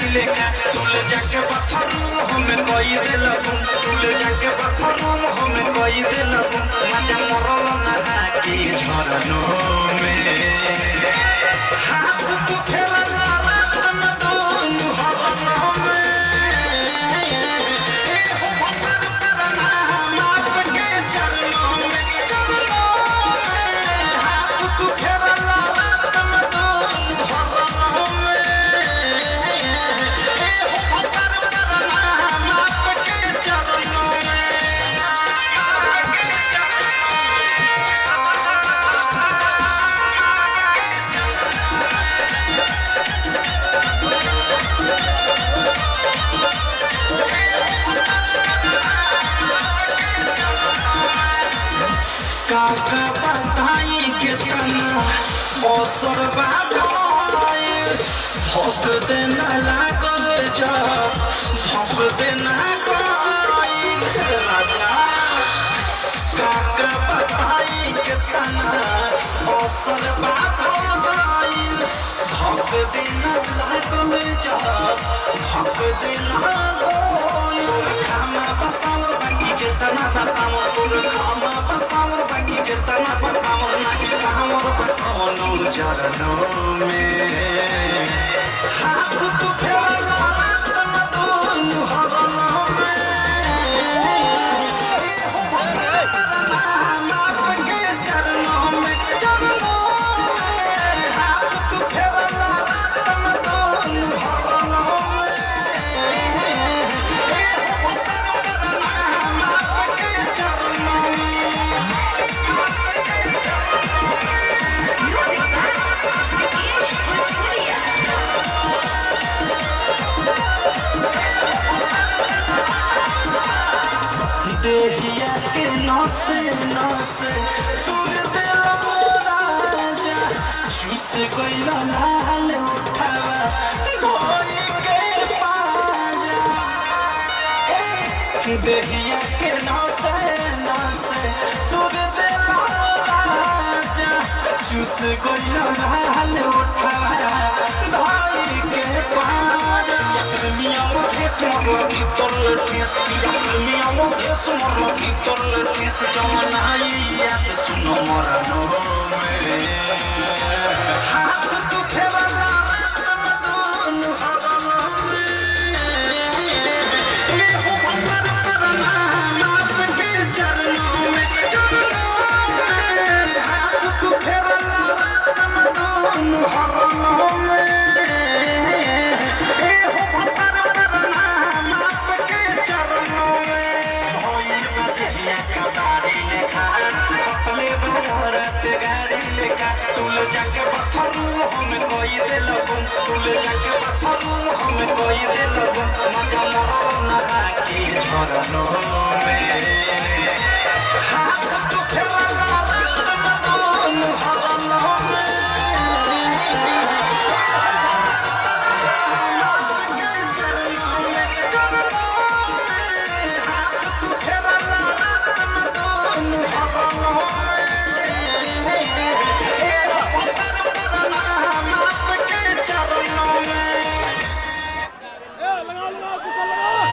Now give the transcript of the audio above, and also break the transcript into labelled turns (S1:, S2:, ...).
S1: जाके बाथरूम हमें कोई दे लगूं तुले जाके बाथरूम हमें कोई दे लगूं मजा मरल ना की झरनों में हाथ तो खेला रात में दोनों हरनों में ए हो भगवान करना माप के चरणों में हाथ तो खेला रात में दोनों हरनों में काका बताई कितना असर बाधाई भोग देना लागल जा भोग देना कोई राजा काका बताई कितना असर बाधाई भोग देना लागल जा भोग देना कोई खाना बसाओ बाकी जितना बताओ खाना बसाओ बाकी जितना बताओ नहीं बताओ नूर चरणों में हाथ तो फेरा तुम दोनों हरनों में माप के चरणों में हाथ तो फेरा तुम दोनों हरनों में माप के चरणों में देहिया के नौसे नौसे दूर दिल मोरा जा चूस गइला लाल उठावा गोरी के पाजा देहिया के नौसे नौसे दूर दिल मोरा जा चूस गइला लाल उठावा गोरी के पाजा मियाँ Victor Lerquez, mi amor es un morro, Victor Lerquez, Jamanaya, es un morano, हाथ तो खेला तुम दोनों हरनों में ये हो भगवान करना माप के चरणों में हाथ तो खेला तुम दोनों हरनों में जाके बाथरूम हमें कोई दे लगूं तुले जाके बाथरूम हमें कोई दे लगूं मजा मरल ना की झरनों में हाथ तो फेरा